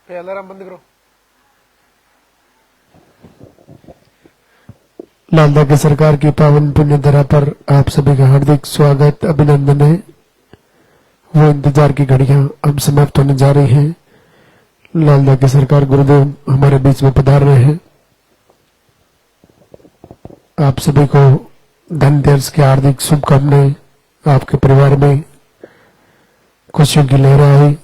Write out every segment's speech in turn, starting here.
Alarm बंद करो। लालदा की सरकार की पावन पुण्य धरा पर आप सभी का हार्दिक स्वागत अभिनंदन है। वो इंतजार की घड़ियां अब समाप्त होने जा रही हैं। लालदा की सरकार गुरुदेव हमारे बीच में पधार रहे हैं। आप सभी को धनतेरस की हार्दिक शुभकामनाएं। आपके परिवार में खुशियों की लहर आए।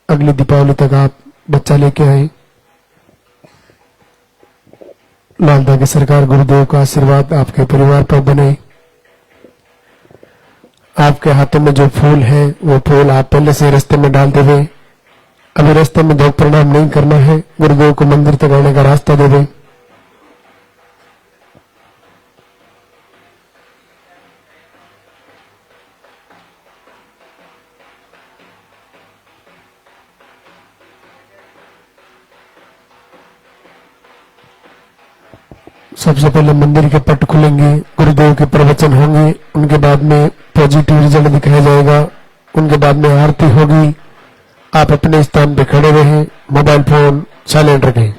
अगली दीपावली तक आप बच्चा लेके आए। लालदा की सरकार गुरुदेव का आशीर्वाद आपके परिवार पर बने। आपके हाथों में जो फूल है वो फूल आप पहले से रास्ते में डाल देवे। अभी रास्ते में जो प्रणाम नहीं करना है, गुरुदेव को मंदिर तक आने का रास्ता देवे। सबसे पहले मंदिर के पट खुलेंगे, गुरुदेव के प्रवचन होंगे, उनके बाद में पॉजिटिव रिजल्ट दिखाया जाएगा, उनके बाद में आरती होगी। आप अपने स्थान पे खड़े रहें, मोबाइल फोन साइलेंट रखें।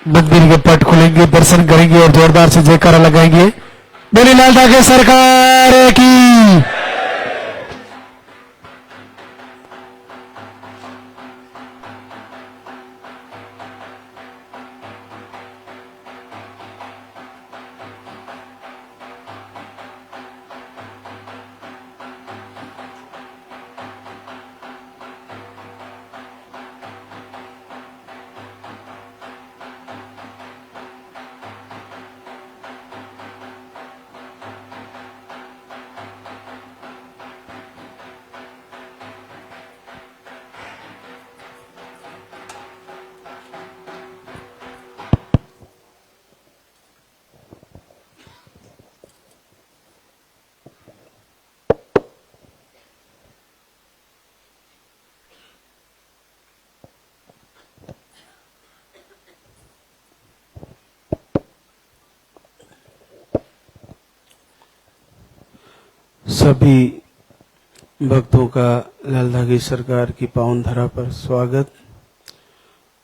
मंदिर के पट खुलेंगे, दर्शन करेंगे और जोरदार से जयकारा लगाएंगे। बोले लालदा की सरकार की। सभी भक्तों का लालदा की सरकार की पावन धरा पर स्वागत।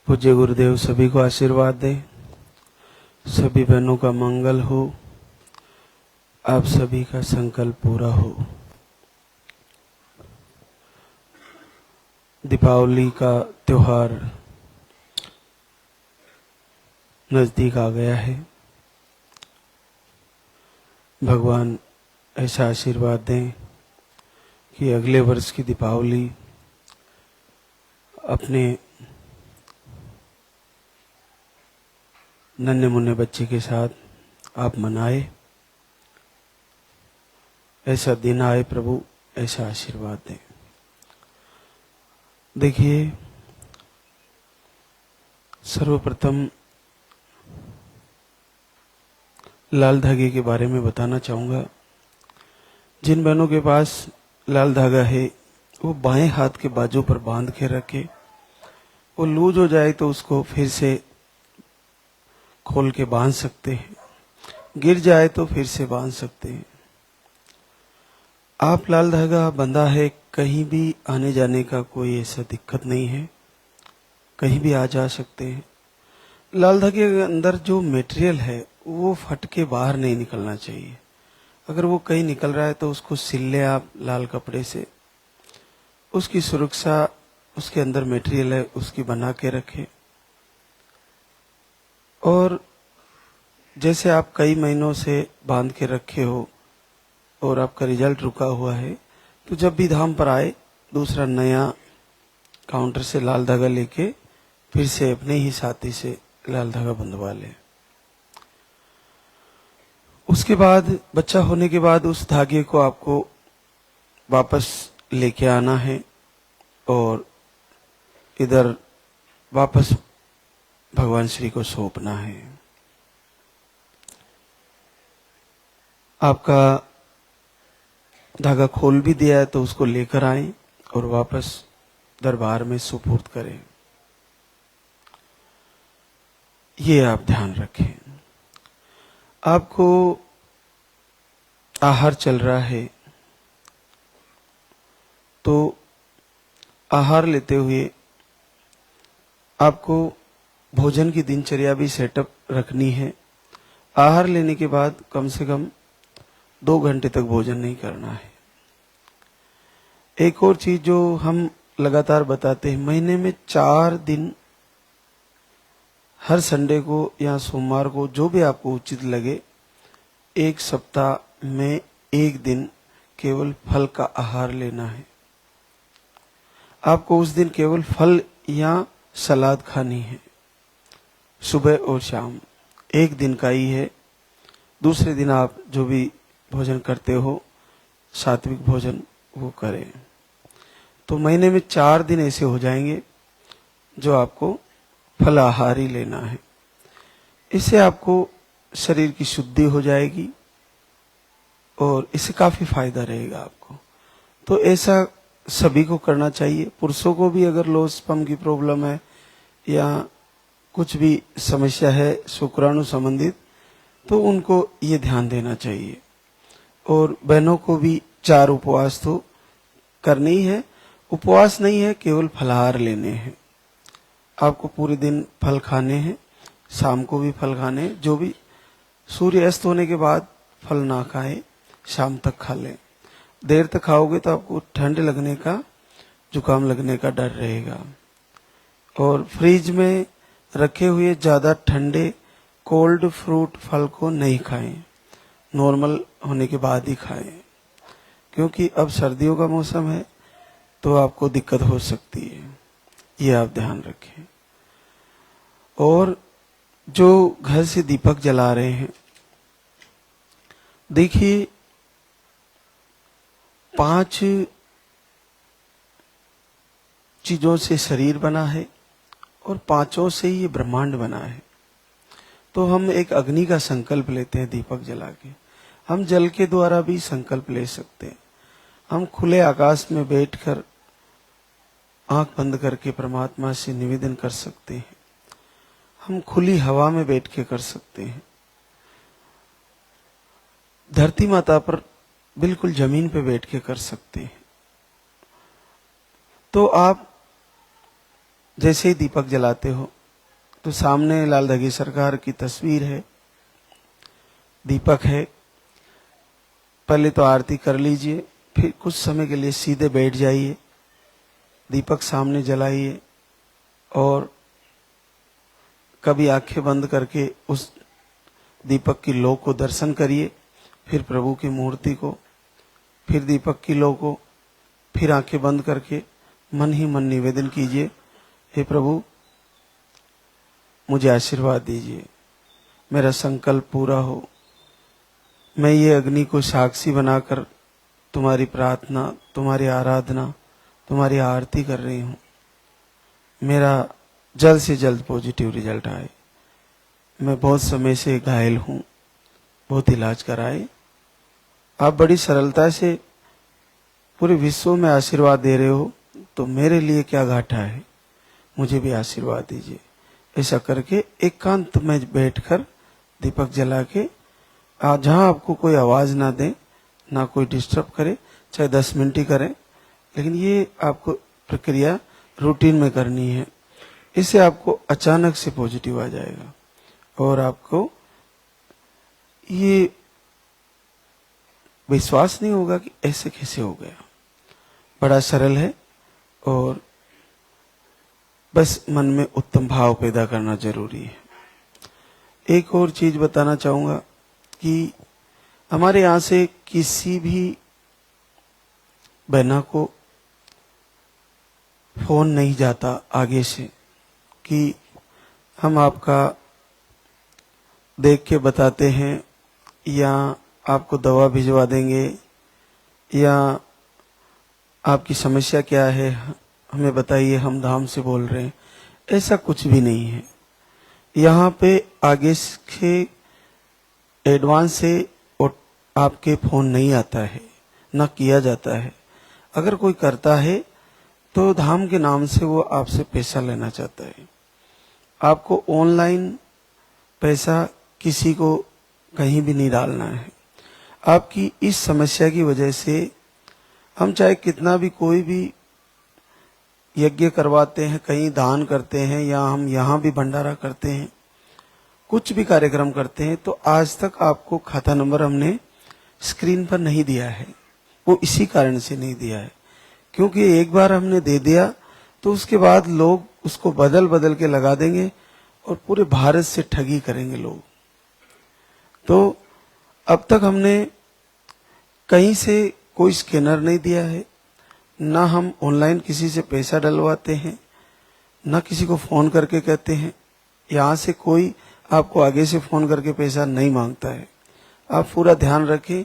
पूज्य गुरुदेव सभी को आशीर्वाद दे, सभी बहनों का मंगल हो, आप सभी का संकल्प पूरा हो। दीपावली का त्योहार नजदीक आ गया है। भगवान ऐसा आशीर्वाद दें कि अगले वर्ष की दीपावली अपने नन्हे मुन्ने बच्चे के साथ आप मनाए। ऐसा दिन आए प्रभु, ऐसा आशीर्वाद दें। देखिए, सर्वप्रथम लाल धागे के बारे में बताना चाहूँगा। जिन बहनों के पास लाल धागा है वो बाएं हाथ के बाजू पर बांध के रखे, वो लूज हो जाए तो उसको फिर से खोल के बांध सकते हैं, गिर जाए तो फिर से बांध सकते हैं। आप लाल धागा बंधा है, कहीं भी आने जाने का कोई ऐसा दिक्कत नहीं है, कहीं भी आ जा सकते हैं। लाल धागे के अंदर जो मटेरियल है वो फट के बाहर नहीं निकलना चाहिए। अगर वो कहीं निकल रहा है तो उसको सिल ले आप लाल कपड़े से, उसकी सुरक्षा उसके अंदर मटेरियल है उसकी बना के रखें। और जैसे आप कई महीनों से बांध के रखे हो और आपका रिजल्ट रुका हुआ है, तो जब भी धाम पर आए दूसरा नया काउंटर से लाल धागा लेके फिर से अपने ही साथी से लाल धागा बंधवा ले। उसके बाद बच्चा होने के बाद उस धागे को आपको वापस लेके आना है और इधर वापस भगवान श्री को सौंपना है। आपका धागा खोल भी दिया है तो उसको लेकर आए और वापस दरबार में सुपुर्द करें। ये आप ध्यान रखें। आपको आहार चल रहा है तो आहार लेते हुए आपको भोजन की दिनचर्या भी सेटअप रखनी है। आहार लेने के बाद कम से कम 2 घंटे तक भोजन नहीं करना है। एक और चीज जो हम लगातार बताते हैं, महीने में 4 दिन, हर संडे को या सोमवार को जो भी आपको उचित लगे, 1 सप्ताह में 1 दिन केवल फल का आहार लेना है। आपको उस दिन केवल फल या सलाद खानी है, सुबह और शाम, 1 दिन का ही है। दूसरे दिन आप जो भी भोजन करते हो सात्विक भोजन वो करें। तो महीने में 4 दिन ऐसे हो जाएंगे जो आपको फल आहार ही लेना है। इससे आपको शरीर की शुद्धि हो जाएगी और इससे काफी फायदा रहेगा आपको। तो ऐसा सभी को करना चाहिए। पुरुषों को भी अगर लो स्पर्म की प्रॉब्लम है या कुछ भी समस्या है शुक्राणु संबंधित, तो उनको ये ध्यान देना चाहिए। और बहनों को भी 4 उपवास तो करने ही है। उपवास नहीं है, केवल फलाहार लेने हैं। आपको पूरे दिन फल खाने हैं, शाम को भी फल खाने हैं। जो भी सूर्य अस्त होने के बाद फल ना खाएं, शाम तक खा लें। देर तक खाओगे तो आपको ठंड लगने का, जुकाम लगने का डर रहेगा। और फ्रिज में रखे हुए ज्यादा ठंडे कोल्ड फ्रूट फल को नहीं खाएं, नॉर्मल होने के बाद ही खाएं, क्योंकि अब सर्दियों का मौसम है तो आपको दिक्कत हो सकती है। ये आप ध्यान रखें। और जो घर से दीपक जला रहे हैं, देखिए 5 चीजों से शरीर बना है और 5 से ही ये ब्रह्मांड बना है। तो हम एक अग्नि का संकल्प लेते हैं दीपक जला के। हम जल के द्वारा भी संकल्प ले सकते हैं। हम खुले आकाश में बैठकर आंख बंद करके परमात्मा से निवेदन कर सकते हैं। हम खुली हवा में बैठ के कर सकते हैं। धरती माता पर बिल्कुल जमीन पे बैठ के कर सकते हैं। तो आप जैसे ही दीपक जलाते हो तो सामने लाल धागे सरकार की तस्वीर है, दीपक है। पहले तो आरती कर लीजिए, फिर कुछ समय के लिए सीधे बैठ जाइए, दीपक सामने जलाइए और कभी आंखें बंद करके उस दीपक की लौ को दर्शन करिए, फिर प्रभु की मूर्ति को, फिर दीपक की लौ को, फिर आंखें बंद करके मन ही मन निवेदन कीजिए, हे प्रभु मुझे आशीर्वाद दीजिए, मेरा संकल्प पूरा हो। मैं ये अग्नि को साक्षी बनाकर तुम्हारी प्रार्थना, तुम्हारी आराधना, तुम्हारी आरती कर रही हूँ। मेरा जल्द से जल्द पॉजिटिव रिजल्ट आए। मैं बहुत समय से घायल हूँ, बहुत इलाज कराए। आप बड़ी सरलता से पूरे विश्व में आशीर्वाद दे रहे हो, तो मेरे लिए क्या घाटा है, मुझे भी आशीर्वाद दीजिए। ऐसा करके एकांत में बैठकर दीपक जला के, जहाँ आपको कोई आवाज ना दे, ना कोई डिस्टर्ब करे, चाहे 10 मिनट ही करें, लेकिन ये आपको प्रक्रिया रूटीन में करनी है। इससे आपको अचानक से पॉजिटिव आ जाएगा और आपको ये विश्वास नहीं होगा कि ऐसे कैसे हो गया। बड़ा सरल है और बस मन में उत्तम भाव पैदा करना जरूरी है। एक और चीज बताना चाहूंगा कि हमारे यहां से किसी भी बहना को फोन नहीं जाता आगे से कि हम आपका देख के बताते हैं या आपको दवा भिजवा देंगे या आपकी समस्या क्या है हमें बताइए, हम धाम से बोल रहे हैं। ऐसा कुछ भी नहीं है। यहाँ पे आगे के एडवांस से आपके फोन नहीं आता है, ना किया जाता है। अगर कोई करता है तो धाम के नाम से वो आपसे पैसा लेना चाहता है। आपको ऑनलाइन पैसा किसी को कहीं भी नहीं डालना है। आपकी इस समस्या की वजह से हम चाहे कितना भी कोई भी यज्ञ करवाते हैं, कहीं दान करते हैं, या हम यहाँ भी भंडारा करते हैं, कुछ भी कार्यक्रम करते हैं, तो आज तक आपको खाता नंबर हमने स्क्रीन पर नहीं दिया है। वो इसी कारण से नहीं दिया है क्योंकि एक बार हमने दे दिया तो उसके बाद लोग उसको बदल बदल के लगा देंगे और पूरे भारत से ठगी करेंगे लोग। तो अब तक हमने कहीं से कोई स्कैनर नहीं दिया है, ना हम ऑनलाइन किसी से पैसा डलवाते हैं, ना किसी को फोन करके कहते हैं। यहाँ से कोई आपको आगे से फोन करके पैसा नहीं मांगता है। आप पूरा ध्यान रखें,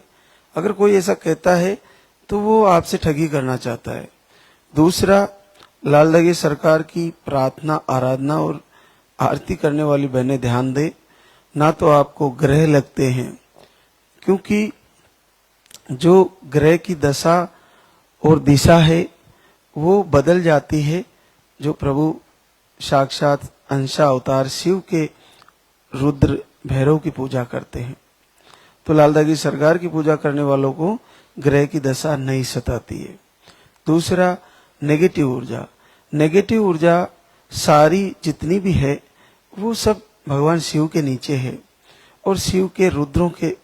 अगर कोई ऐसा कहता है तो वो आपसे ठगी करना चाहता है। दूसरा, लाल दगी सरकार की प्रार्थना, आराधना और आरती करने वाली बहनें ध्यान दे, ना तो आपको ग्रह लगते हैं, क्योंकि जो ग्रह की दशा और दिशा है वो बदल जाती है। जो प्रभु साक्षात अंशा अवतार शिव के रुद्र भैरव की पूजा करते हैं, तो लाल दगी सरकार की पूजा करने वालों को ग्रह की दशा नहीं सताती है। दूसरा, नेगेटिव ऊर्जा। नेगेटिव ऊर्जा सारी जितनी भी है वो सब भगवान शिव के नीचे है और शिव के रुद्रों के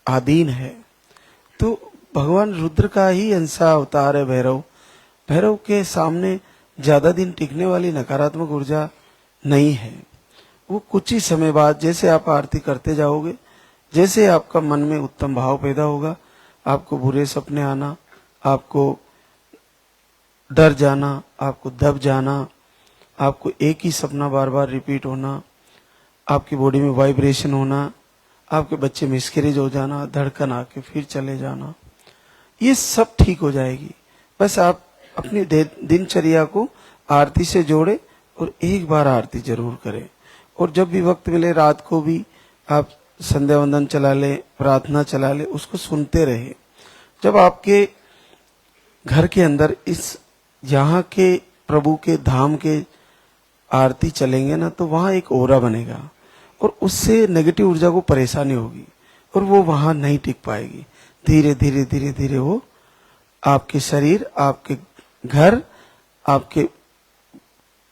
अधीन है। तो भगवान रुद्र का ही अंशा अवतार है भैरव। भैरव के सामने ज्यादा दिन टिकने वाली नकारात्मक ऊर्जा नहीं है। वो कुछ ही समय बाद, जैसे आप आरती करते जाओगे, जैसे आपका मन में उत्तम भाव पैदा होगा, आपको बुरे सपने आना, आपको डर जाना, आपको दब जाना, आपको एक ही सपना बार बार रिपीट होना, आपकी बॉडी में वाइब्रेशन होना, आपके बच्चे मिसकैरेज हो जाना, धड़कन आके फिर चले जाना, ये सब ठीक हो जाएगी। बस आप अपनी दिनचर्या को आरती से जोड़े और एक बार आरती जरूर करें। और जब भी वक्त मिले रात को भी आप संध्या वंदन चला ले, प्रार्थना चला ले, उसको सुनते रहे। जब आपके घर के अंदर इस यहाँ के प्रभु के धाम के आरती चलेंगे ना, तो वहां एक ओरा बनेगा और उससे नेगेटिव ऊर्जा को परेशानी होगी और वो वहां नहीं टिक पाएगी। धीरे धीरे धीरे धीरे वो आपके शरीर, आपके घर, आपके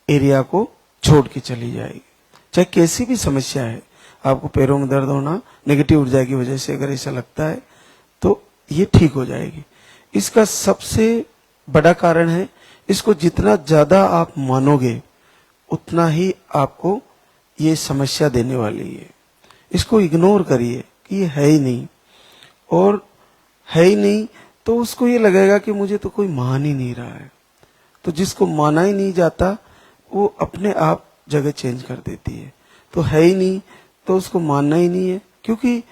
एरिया को छोड़ के चली जाएगी। चाहे कैसी भी समस्या है, आपको पैरों में दर्द होना नेगेटिव ऊर्जा की वजह से अगर ऐसा लगता है तो ये ठीक हो जाएगी। इसका सबसे बड़ा कारण है, इसको जितना ज्यादा आप मानोगे उतना ही आपको ये समस्या देने वाली है। इसको इग्नोर करिए कि ये है ही नहीं, और है ही नहीं तो उसको ये लगेगा कि मुझे तो कोई मान ही नहीं रहा है। तो जिसको माना ही नहीं जाता वो अपने आप जगह चेंज कर देती है। तो है ही नहीं तो उसको मानना ही नहीं है, क्योंकि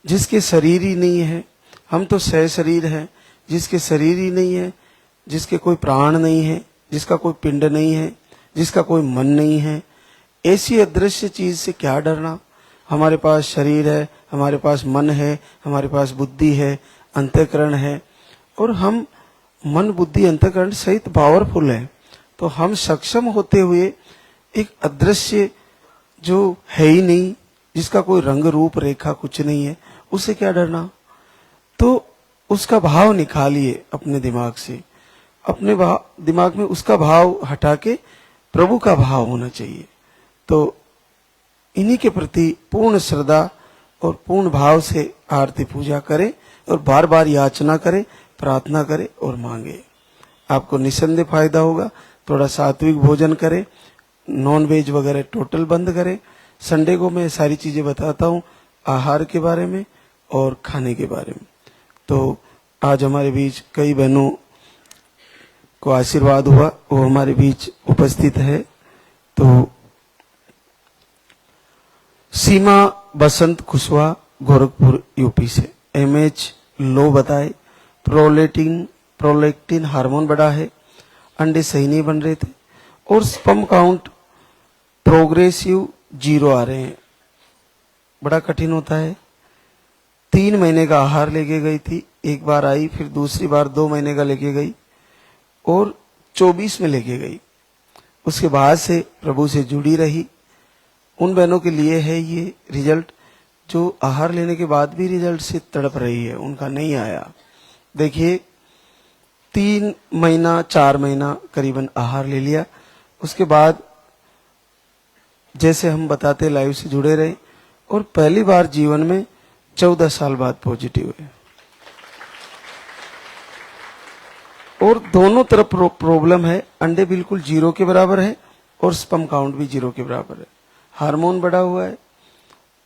जिसके शरीर ही नहीं है, हम तो सह शरीर है, जिसके शरीर ही नहीं है, जिसके कोई प्राण नहीं है, जिसका कोई पिंड नहीं है, जिसका कोई मन नहीं है, ऐसी अदृश्य चीज से क्या डरना। हमारे पास शरीर है, हमारे पास मन है, हमारे पास बुद्धि है, अंतःकरण है, और हम मन बुद्धि अंतःकरण सहित पावरफुल है। तो हम सक्षम होते हुए एक अदृश्य जो है ही नहीं, जिसका कोई रंग रूप रेखा कुछ नहीं है, उससे क्या डरना। तो उसका भाव निकालिए अपने दिमाग से, अपने दिमाग में उसका भाव हटा के प्रभु का भाव होना चाहिए। तो इन्हीं के प्रति पूर्ण श्रद्धा और पूर्ण भाव से आरती पूजा करें और बार बार याचना करें, प्रार्थना करें और मांगे। आपको निसंदेह फायदा होगा। थोड़ा सात्विक भोजन करें, नॉन वेज वगैरह टोटल बंद करें। संडे को मैं सारी चीजें बताता हूँ, आहार के बारे में और खाने के बारे में। तो आज हमारे बीच कई बहनों को आशीर्वाद हुआ, वो हमारे बीच उपस्थित है। तो सीमा बसंत कुशवाहा गोरखपुर यूपी से, एमएच लो बताए, प्रोलेक्टिन हार्मोन बढ़ा है, अंडे सही नहीं बन रहे थे और स्पर्म काउंट प्रोग्रेसिव 0 आ रहे हैं। बड़ा कठिन होता है। 3 महीने का आहार लेके गई थी, एक बार आई, फिर दूसरी बार 2 महीने का लेके गई और 24 में लेके गई। उसके बाद से प्रभु से जुड़ी रही। उन बहनों के लिए है ये रिजल्ट जो आहार लेने के बाद भी रिजल्ट से तड़प रही है, उनका नहीं आया। देखिए 3 महीना 4 महीना करीबन आहार ले लिया, उसके बाद जैसे हम बताते लाइव से जुड़े रहे और पहली बार जीवन में 14 साल बाद पॉजिटिव है। और दोनों तरफ प्रॉब्लम है, अंडे बिल्कुल 0 के बराबर है और स्पर्म काउंट भी 0 के बराबर है, हार्मोन बढ़ा हुआ है।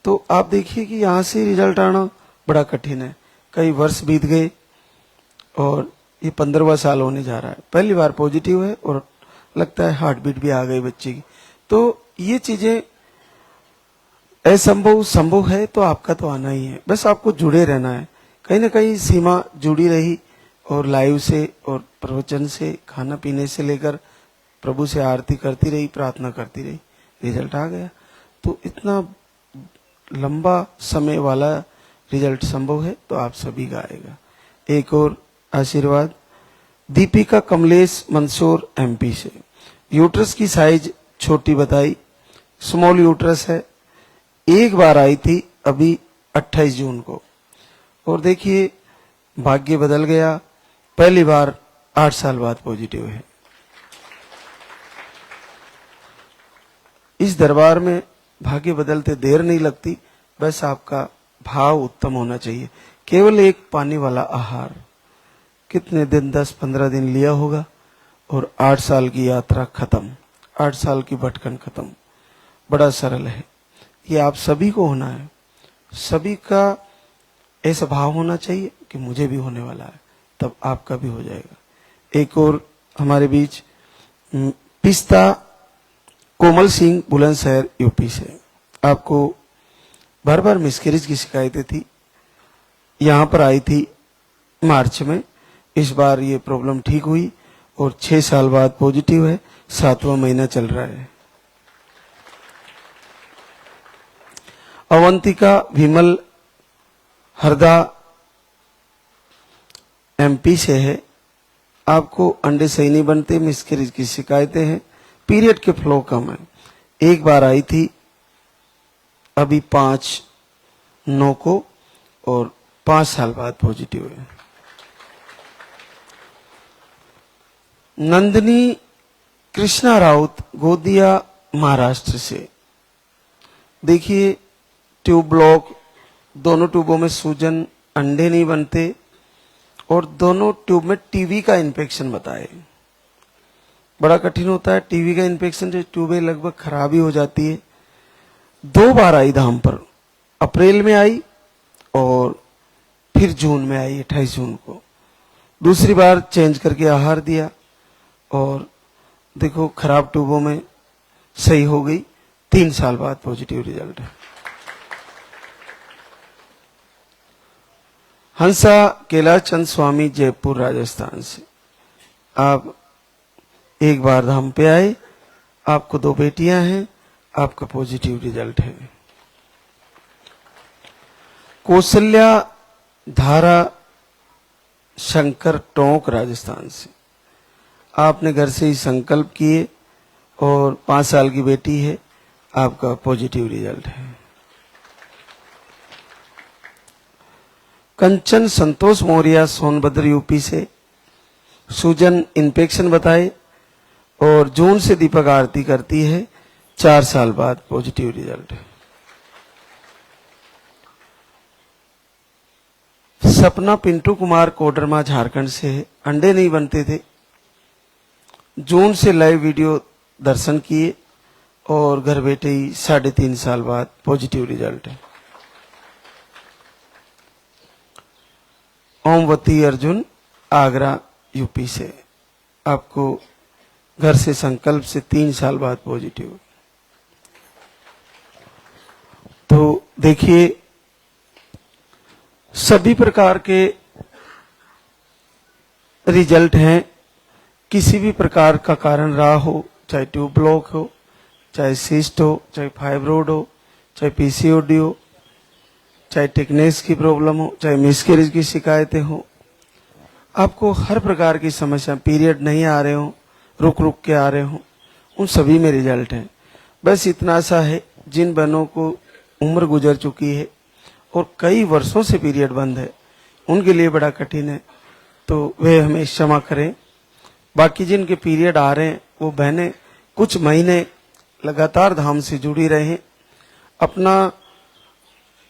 तो आप देखिए कि यहां से रिजल्ट आना बड़ा कठिन है। कई वर्ष बीत गए और ये 15वां साल होने जा रहा है, पहली बार पॉजिटिव है और लगता है हार्ट बीट भी आ गई बच्चे की। तो ये चीजें असंभव संभव है, तो आपका तो आना ही है, बस आपको जुड़े रहना है। कहीं ना कहीं सीमा जुड़ी रही और लाइव से और प्रवचन से, खाना पीने से लेकर प्रभु से आरती करती रही, प्रार्थना करती रही, रिजल्ट आ गया। तो इतना लंबा समय वाला रिजल्ट संभव है तो आप सभी का आएगा। एक और आशीर्वाद, दीपिका कमलेश मंदसौर एमपी से, यूट्रस की साइज छोटी बताई, स्मॉल यूट्रस है, एक बार आई थी अभी 28 जून को और देखिए भाग्य बदल गया, पहली बार 8 साल बाद पॉजिटिव है। इस दरबार में भाग्य बदलते देर नहीं लगती, बस आपका भाव उत्तम होना चाहिए। केवल एक पानी वाला आहार कितने दिन, 10-15 दिन लिया होगा और 8 साल की यात्रा खत्म, 8 साल की भटकन खत्म। बड़ा सरल है, ये आप सभी को होना है। सभी का ऐसा भाव होना चाहिए कि मुझे भी होने वाला है, तब आपका भी हो जाएगा। एक और हमारे बीच पिस्ता कोमल सिंह बुलंदशहर यूपी से, आपको बार बार मिसकैरेज की शिकायतें थी, यहां पर आई थी मार्च में, इस बार ये प्रॉब्लम ठीक हुई और 6 साल बाद पॉजिटिव है, 7वां महीना चल रहा है। अवंतिका विमल हरदा एमपी से है, आपको अंडे सही नहीं बनते, मिसकैरेज की शिकायतें हैं, पीरियड के फ्लो कम है, एक बार आई थी अभी 5/9 को और 5 साल बाद पॉजिटिव है। नंदिनी कृष्णा राउत गोदिया महाराष्ट्र से, देखिए ट्यूब ब्लॉक, दोनों ट्यूबों में सूजन, अंडे नहीं बनते और दोनों ट्यूब में टीबी का इन्फेक्शन बताए। बड़ा कठिन होता है टीबी का इन्फेक्शन, जो ट्यूबें लगभग खराब ही हो जाती है। 2 बार आई धाम पर, अप्रैल में आई और फिर जून में आई 28 जून को, दूसरी बार चेंज करके आहार दिया और देखो खराब ट्यूबों में सही हो गई, 3 साल बाद पॉजिटिव रिजल्ट है। हंसा कैलाश चंद स्वामी जयपुर राजस्थान से, आप एक बार धाम पे आए, आपको 2 बेटियां हैं, आपका पॉजिटिव रिजल्ट है। कौशल्या धारा शंकर टोंक राजस्थान से आपने घर से ही संकल्प किए और 5 साल की बेटी है, आपका पॉजिटिव रिजल्ट है। कंचन संतोष मौर्य सोनभद्र यूपी से सूजन इन्फेक्शन बताए और जून से दीपक आरती करती है, 4 साल बाद पॉजिटिव रिजल्ट है। सपना पिंटू कुमार कोडरमा झारखंड से है, अंडे नहीं बनते थे, जून से लाइव वीडियो दर्शन किए और घर बैठे ही 3.5 साल बाद पॉजिटिव रिजल्ट है। ओमवती अर्जुन आगरा यूपी से आपको घर से संकल्प से 3 साल बाद पॉजिटिव। तो देखिए सभी प्रकार के रिजल्ट हैं, किसी भी प्रकार का कारण रहा हो, चाहे ट्यूब ब्लॉक हो, चाहे सिस्ट हो, चाहे फाइब्रोड हो, चाहे पीसीओडी हो, चाहे टेक्नेस की प्रॉब्लम हो, चाहे मिसकैरेज की शिकायतें हो, आपको हर प्रकार की समस्या, पीरियड नहीं आ रहे हो, रुक रुक के आ रहे हो, उन सभी में रिजल्ट है। बस इतना सा है, जिन बहनों को उम्र गुजर चुकी है और कई वर्षों से पीरियड बंद है, उनके लिए बड़ा कठिन है, तो वे हमें क्षमा करें। बाकी जिनके पीरियड आ रहे हैं वो बहनें कुछ महीने लगातार धाम से जुड़ी रहें, अपना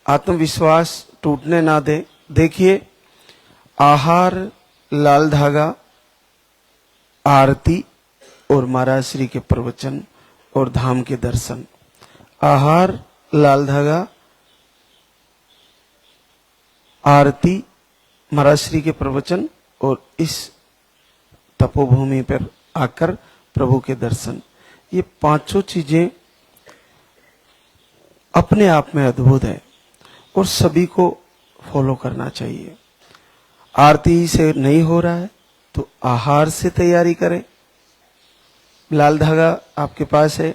आत्मविश्वास टूटने ना दें। देखिए आहार, लाल धागा, आरती और महाराज श्री के प्रवचन और धाम के दर्शन। आहार, लाल धागा, आरती, महाराज श्री के प्रवचन और इस तपोभूमि पर आकर प्रभु के दर्शन, ये 5 चीजें अपने आप में अद्भुत है और सभी को फॉलो करना चाहिए। आरती से नहीं हो रहा है तो आहार से तैयारी करें। लाल धागा आपके पास है,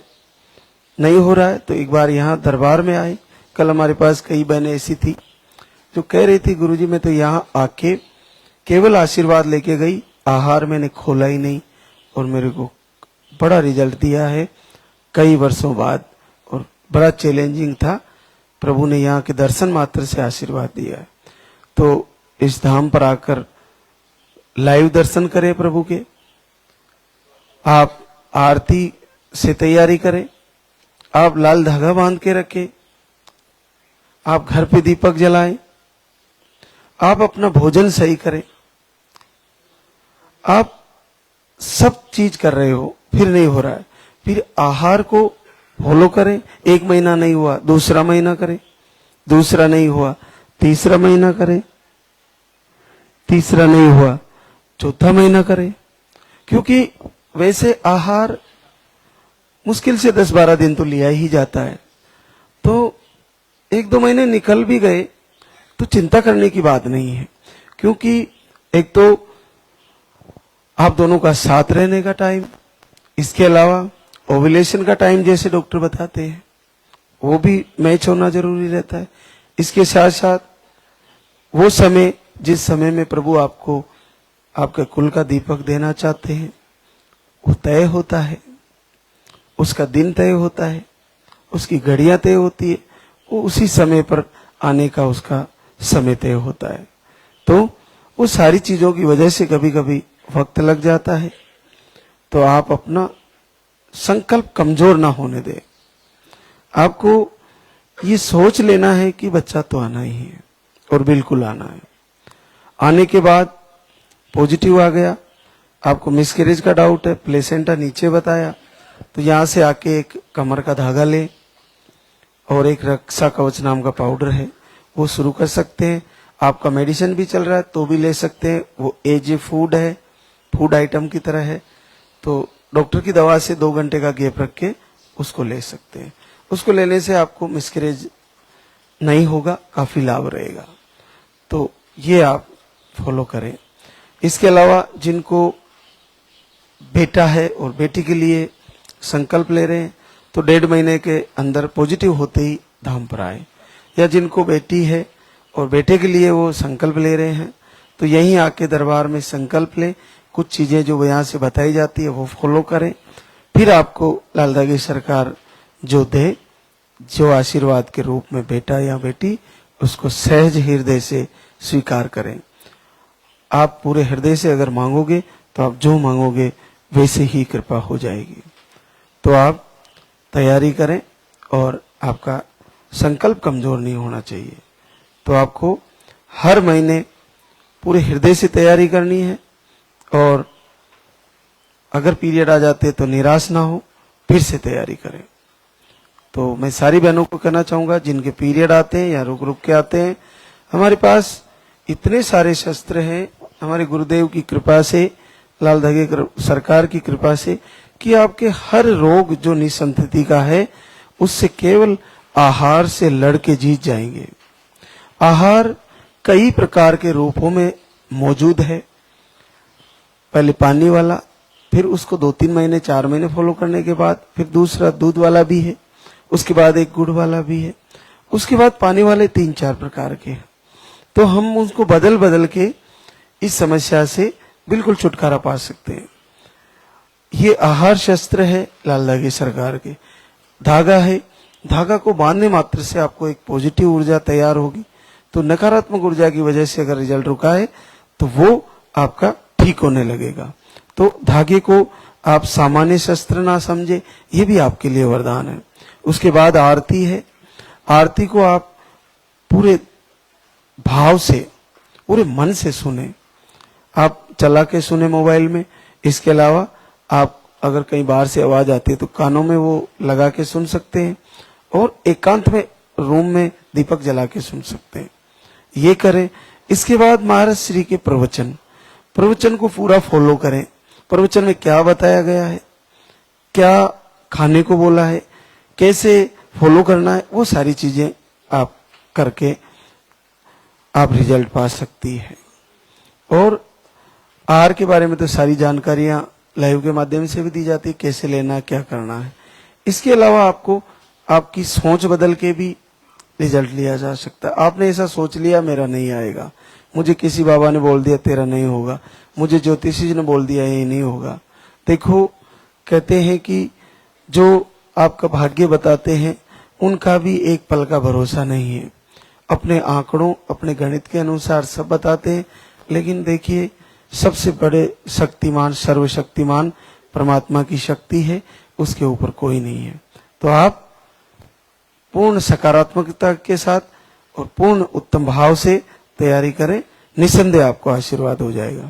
नहीं हो रहा है तो एक बार यहाँ दरबार में आए। कल हमारे पास कई बहनें ऐसी थी जो कह रही थी गुरुजी मैं तो यहाँ आके केवल आशीर्वाद लेके गई, आहार मैंने खोला ही नहीं और मेरे को बड़ा रिजल्ट दिया है कई वर्षों बाद, और बड़ा चैलेंजिंग था। प्रभु ने यहाँ के दर्शन मात्र से आशीर्वाद दिया है। तो इस धाम पर आकर लाइव दर्शन करें प्रभु के, आप आरती से तैयारी करें, आप लाल धागा बांध के रखें, आप घर पे दीपक जलाएं, आप अपना भोजन सही करें। आप सब चीज कर रहे हो फिर नहीं हो रहा है, फिर आहार को फॉलो करें। 1 महीना नहीं हुआ, दूसरा महीना करें, दूसरा नहीं हुआ, तीसरा महीना करें, तीसरा नहीं हुआ, चौथा महीना करें। क्योंकि वैसे आहार मुश्किल से 10-12 दिन तो लिया ही जाता है, तो 1-2 महीने निकल भी गए तो चिंता करने की बात नहीं है। क्योंकि एक तो आप दोनों का साथ रहने का टाइम, इसके अलावा ओव्यूलेशन का टाइम जैसे डॉक्टर बताते हैं वो भी मैच होना जरूरी रहता है। इसके साथ साथ वो समय जिस समय में प्रभु आपको आपके कुल का दीपक देना चाहते हैं वो तय होता है, उसका दिन तय होता है, उसकी घड़ियां तय होती है, वो उसी समय पर आने का उसका समय तय होता है। तो वो सारी चीजों की वजह से कभी कभी वक्त लग जाता है, तो आप अपना संकल्प कमजोर ना होने दें। आपको ये सोच लेना है कि बच्चा तो आना ही है और बिल्कुल आना है। आने के बाद पॉजिटिव आ गया, आपको मिसकैरेज का डाउट है, प्लेसेंटा नीचे बताया, तो यहां से आके एक कमर का धागा ले और एक रक्षा कवच नाम का पाउडर है वो शुरू कर सकते हैं। आपका मेडिसिन भी चल रहा है तो भी ले सकते हैं, वो एज फूड है, फूड आइटम की तरह है, तो डॉक्टर की दवा से 2 घंटे का गैप रख के उसको ले सकते हैं। उसको लेने से आपको मिसकैरेज नहीं होगा, काफी लाभ रहेगा, तो ये आप फॉलो करें। इसके अलावा जिनको बेटा है और बेटी के लिए संकल्प ले रहे हैं तो 1.5 महीने के अंदर पॉजिटिव होते ही धाम पर आए, या जिनको बेटी है और बेटे के लिए वो संकल्प ले रहे हैं तो यहीं आके दरबार में संकल्प लें, कुछ चीजें जो यहाँ से बताई जाती है वो फॉलो करें, फिर आपको लालदा की सरकार जो दे, जो आशीर्वाद के रूप में बेटा या बेटी, उसको सहज हृदय से स्वीकार करें। आप पूरे हृदय से अगर मांगोगे तो आप जो मांगोगे वैसे ही कृपा हो जाएगी। तो आप तैयारी करें और आपका संकल्प कमजोर नहीं होना चाहिए। तो आपको हर महीने पूरे हृदय से तैयारी करनी है, और अगर पीरियड आ जाते हैं तो निराश ना हो, फिर से तैयारी करें। तो मैं सारी बहनों को कहना चाहूंगा जिनके पीरियड आते हैं या रुक रुक के आते हैं, हमारे पास इतने सारे शस्त्र हैं हमारे गुरुदेव की कृपा से, लाल धागे सरकार की कृपा से, कि आपके हर रोग जो निसंतति का है उससे केवल आहार से लड़के जीत जाएंगे। आहार कई प्रकार के रूपों में मौजूद है। पहले पानी वाला, फिर उसको 2-3 महीने 4 महीने फॉलो करने के बाद फिर दूसरा दूध वाला भी है, उसके बाद एक गुड़ वाला भी है, उसके बाद पानी वाले 3-4 प्रकार के हैं। तो हम उसको बदल बदल के इस समस्या से बिल्कुल छुटकारा पा सकते हैं। ये आहार शस्त्र है लाल धागे सरकार के। धागा है, धागा को बांधने मात्र से आपको एक पॉजिटिव ऊर्जा तैयार होगी। तो नकारात्मक ऊर्जा की वजह से अगर रिजल्ट रुका है तो वो आपका ठीक होने लगेगा। तो धागे को आप सामान्य शस्त्र ना समझे, ये भी आपके लिए वरदान है। उसके बाद आरती है। आरती को आप पूरे भाव से, पूरे मन से सुने। आप चला के सुने मोबाइल में, इसके अलावा आप अगर कहीं बाहर से आवाज आती है तो कानों में वो लगा के सुन सकते हैं, और एकांत में रूम में दीपक जला के सुन सकते हैं। ये करें। इसके बाद महाराज श्री के प्रवचन को पूरा फॉलो करें। प्रवचन में क्या बताया गया है, क्या खाने को बोला है, कैसे फॉलो करना है, वो सारी चीजें आप करके आप रिजल्ट पा सकती है। और आहार के बारे में तो सारी जानकारियां लाइव के माध्यम से भी दी जाती है, कैसे लेना है, क्या करना है। इसके अलावा आपको आपकी सोच बदल के भी रिजल्ट लिया जा सकता है। आपने ऐसा सोच लिया मेरा नहीं आएगा, मुझे किसी बाबा ने बोल दिया तेरा नहीं होगा, मुझे ज्योतिषी जी ने बोल दिया ये नहीं होगा। देखो, कहते हैं कि जो आपका भाग्य बताते हैं उनका भी एक पल का भरोसा नहीं है। अपने आंकड़ों, अपने गणित के अनुसार सब बताते हैं, लेकिन देखिए सबसे बड़े शक्तिमान, सर्वशक्तिमान परमात्मा की शक्ति है, उसके ऊपर कोई नहीं है। तो आप पूर्ण सकारात्मकता के साथ और पूर्ण उत्तम भाव से तैयारी करें, निसंदेह आपको आशीर्वाद हो जाएगा।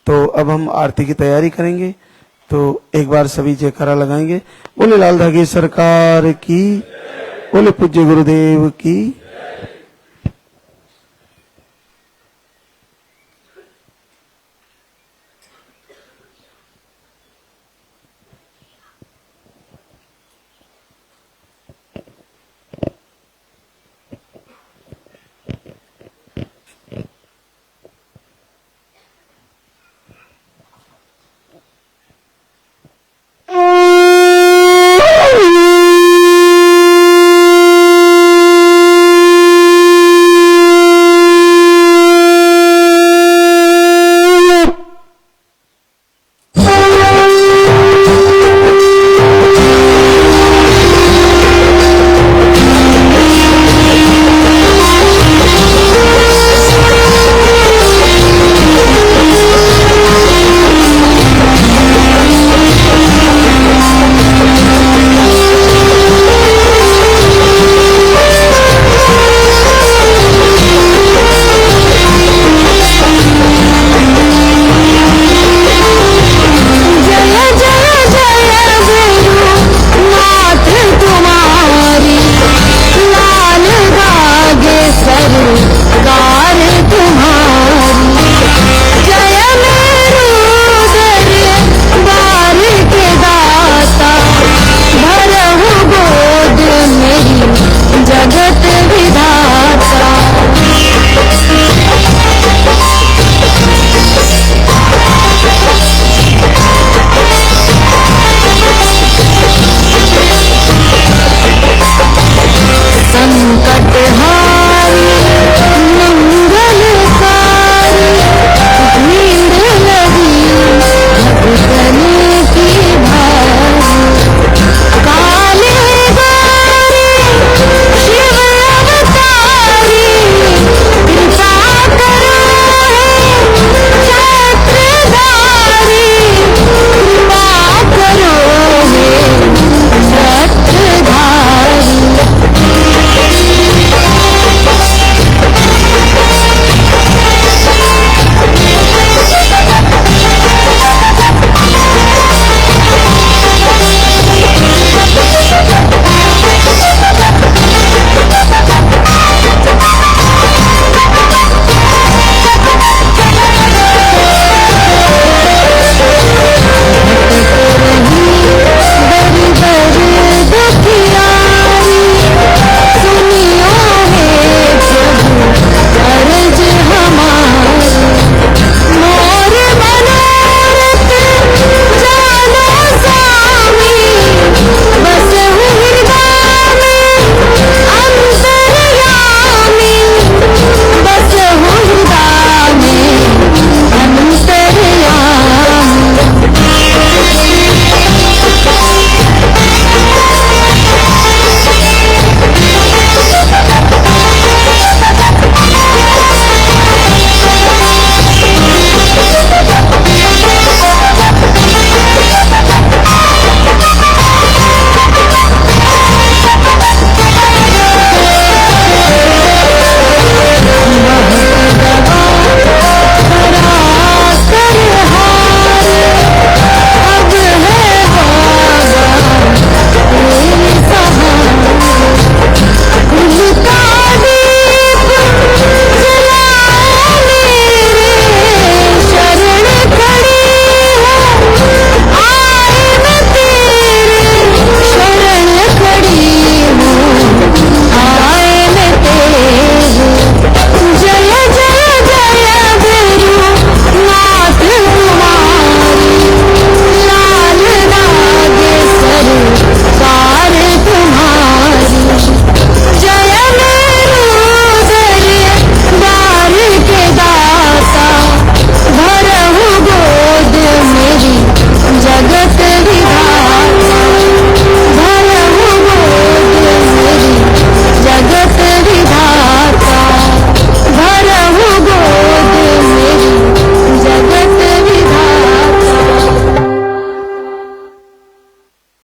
तो अब हम आरती की तैयारी करेंगे। तो एक बार सभी जयकारा लगाएंगे। बोले लाल धागे सरकार की, बोले पूज्य गुरुदेव की।